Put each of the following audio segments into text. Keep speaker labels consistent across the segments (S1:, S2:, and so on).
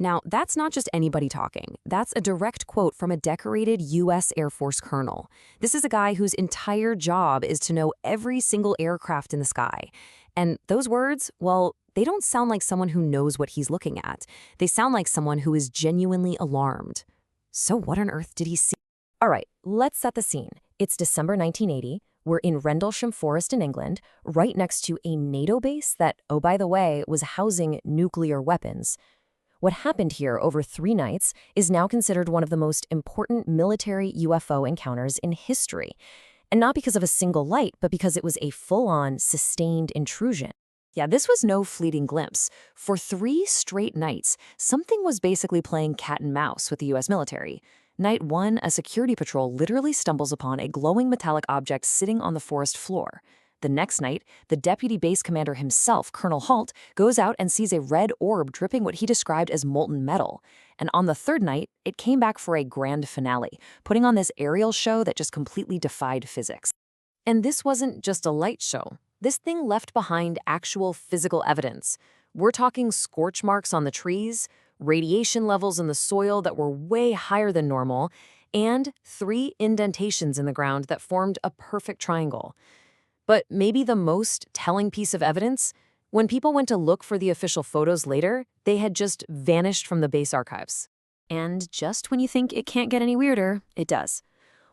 S1: Now, that's not just anybody talking. That's a direct quote from a decorated U.S. Air Force colonel. This is a guy whose entire job is to know every single aircraft in the sky. And those words, well, they don't sound like someone who knows what he's looking at. They sound like someone who is genuinely alarmed. So what on earth did he see? All right, let's set the scene. It's December 1980. We're in Rendlesham Forest in England, right next to a NATO base that, oh, by the way, was housing nuclear weapons. What happened here over 3 nights is now considered one of the most important military UFO encounters in history. And not because of a single light, but because it was a full-on, sustained intrusion. Yeah, this was no fleeting glimpse. For 3 straight nights, something was basically playing cat and mouse with the U.S. military. Night 1, a security patrol literally stumbles upon a glowing metallic object sitting on the forest floor. The next night, the deputy base commander himself, Colonel Halt, goes out and sees a red orb dripping what he described as molten metal. And on the 3rd night, it came back for a grand finale, putting on this aerial show that just completely defied physics. And this wasn't just a light show. This thing left behind actual physical evidence. We're talking scorch marks on the trees, radiation levels in the soil that were way higher than normal, and 3 indentations in the ground that formed a perfect triangle. But maybe the most telling piece of evidence? When people went to look for the official photos later, they had just vanished from the base archives. And just when you think it can't get any weirder, it does.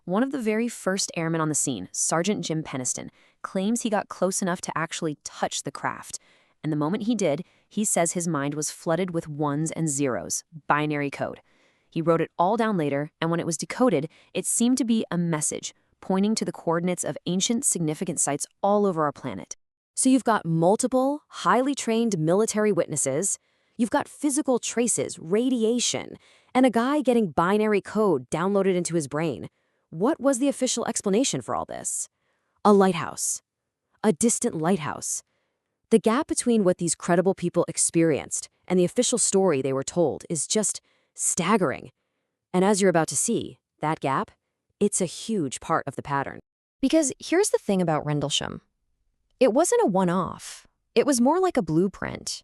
S1: One of the very first airmen on the scene, Sergeant Jim Peniston, claims he got close enough to actually touch the craft. And the moment he did, he says his mind was flooded with 1s and 0s, binary code. He wrote it all down later, and when it was decoded, it seemed to be a message, pointing to the coordinates of ancient significant sites all over our planet. So you've got multiple, highly trained military witnesses, you've got physical traces, radiation, and a guy getting binary code downloaded into his brain. What was the official explanation for all this? A lighthouse. A distant lighthouse. The gap between what these credible people experienced and the official story they were told is just staggering. And as you're about to see, that gap, it's a huge part of the pattern. Because here's the thing about Rendlesham. It wasn't a one-off. It was more like a blueprint.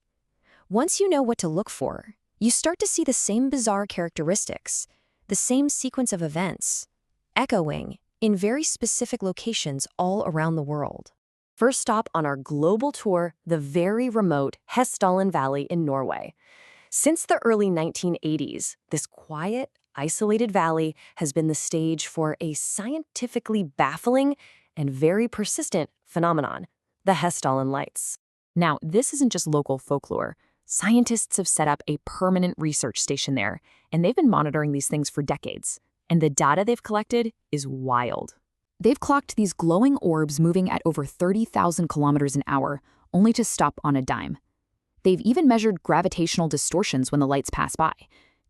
S1: Once you know what to look for, you start to see the same bizarre characteristics, the same sequence of events, echoing in very specific locations all around the world. First stop on our global tour, the very remote Hessdalen Valley in Norway. Since the early 1980s, this quiet, isolated valley has been the stage for a scientifically baffling and very persistent phenomenon, the Hessdalen Lights. Now, this isn't just local folklore. Scientists have set up a permanent research station there, and they've been monitoring these things for decades. And the data they've collected is wild. They've clocked these glowing orbs moving at over 30,000 kilometers an hour, only to stop on a dime. They've even measured gravitational distortions when the lights pass by.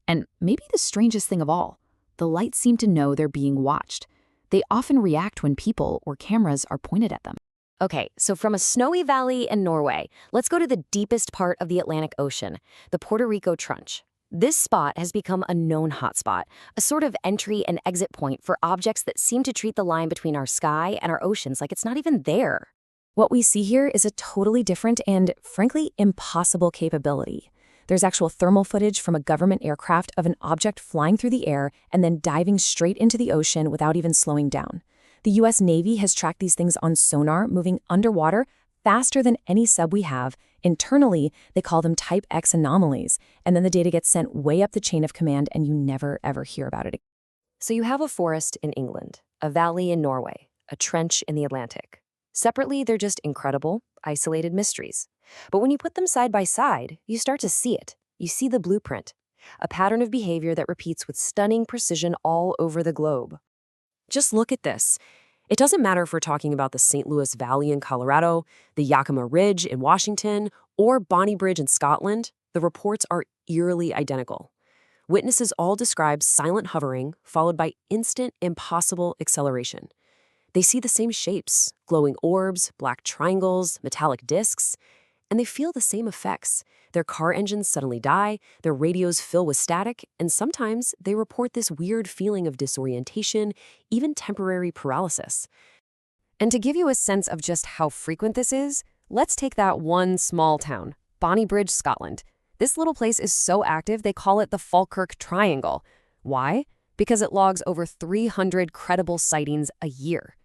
S1: And maybe the strangest thing of all, the lights seem to know they're being watched. They often react when people or cameras are pointed at them. Okay, so from a snowy valley in Norway, let's go to the deepest part of the Atlantic Ocean, the Puerto Rico Trench. This spot has become a known hotspot, a sort of entry and exit point for objects that seem to treat the line between our sky and our oceans like it's not even there. What we see here is a totally different and, frankly, impossible capability. There's actual thermal footage from a government aircraft of an object flying through the air and then diving straight into the ocean without even slowing down. The U.S. Navy has tracked these things on sonar, moving underwater faster than any sub we have. Internally, they call them Type X anomalies, and then the data gets sent way up the chain of command and you never ever hear about it again. So you have a forest in England, a valley in Norway, a trench in the Atlantic. Separately, they're just incredible, isolated mysteries. But when you put them side by side, you start to see it. You see the blueprint, a pattern of behavior that repeats with stunning precision all over the globe. Just look at this. It doesn't matter if we're talking about the St. Louis Valley in Colorado, the Yakima Ridge in Washington, or Bonnie Bridge in Scotland, the reports are eerily identical. Witnesses all describe silent hovering followed by instant, impossible acceleration. They see the same shapes, glowing orbs, black triangles, metallic discs, and they feel the same effects. Their car engines suddenly die, their radios fill with static, and sometimes they report this weird feeling of disorientation, even temporary paralysis. And to give you a sense of just how frequent this is, let's take that one small town, Bonnie Bridge, Scotland. This little place is so active they call it the Falkirk Triangle. Why? Because it logs over 300 credible sightings a year.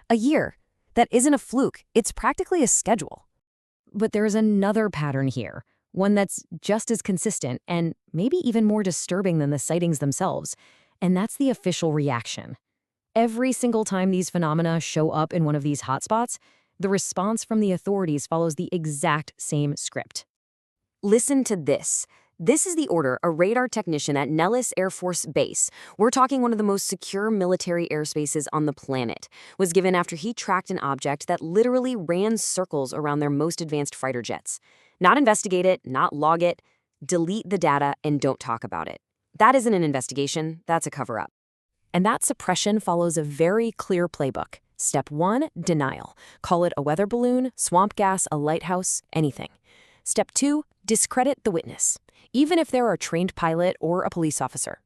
S1: A year. That isn't a fluke, it's practically a schedule. But there's another pattern here, one that's just as consistent and maybe even more disturbing than the sightings themselves, and that's the official reaction. Every single time these phenomena show up in one of these hotspots, the response from the authorities follows the exact same script. Listen to this. This is the order a radar technician at Nellis Air Force Base, we're talking one of the most secure military airspaces on the planet, was given after he tracked an object that literally ran circles around their most advanced fighter jets. Not investigate it, not log it, delete the data, and don't talk about it. That isn't an investigation, that's a cover-up. And that suppression follows a very clear playbook. Step 1, denial. Call it a weather balloon, swamp gas, a lighthouse, anything. Step 2, discredit the witness, even if they're a trained pilot or a police officer.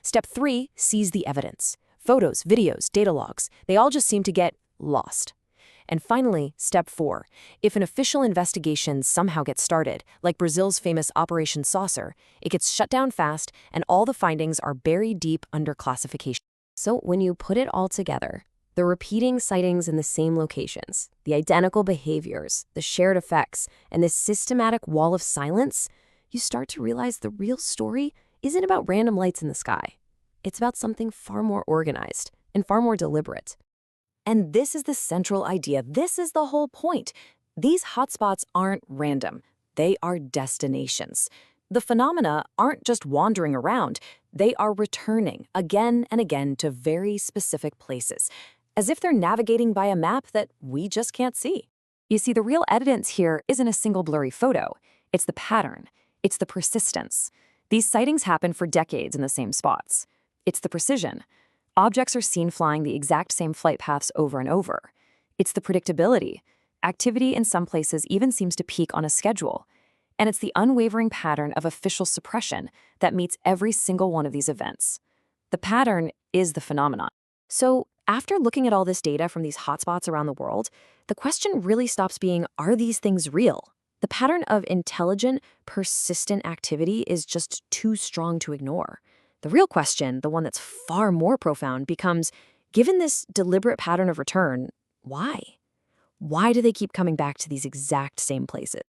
S1: Step 3, seize the evidence. Photos, videos, data logs, they all just seem to get lost. And finally, step 4, if an official investigation somehow gets started, like Brazil's famous Operation Saucer, it gets shut down fast and all the findings are buried deep under classification. So when you put it all together, the repeating sightings in the same locations, the identical behaviors, the shared effects, and this systematic wall of silence, you start to realize the real story isn't about random lights in the sky. It's about something far more organized and far more deliberate. And this is the central idea. This is the whole point. These hotspots aren't random. They are destinations. The phenomena aren't just wandering around. They are returning again and again to very specific places, as if they're navigating by a map that we just can't see. You see, the real evidence here isn't a single blurry photo. It's the pattern. It's the persistence. These sightings happen for decades in the same spots. It's the precision. Objects are seen flying the exact same flight paths over and over. It's the predictability. Activity in some places even seems to peak on a schedule. And it's the unwavering pattern of official suppression that meets every single one of these events. The pattern is the phenomenon. So, after looking at all this data from these hotspots around the world, the question really stops being, are these things real? The pattern of intelligent, persistent activity is just too strong to ignore. The real question, the one that's far more profound, becomes, given this deliberate pattern of return, why? Why do they keep coming back to these exact same places?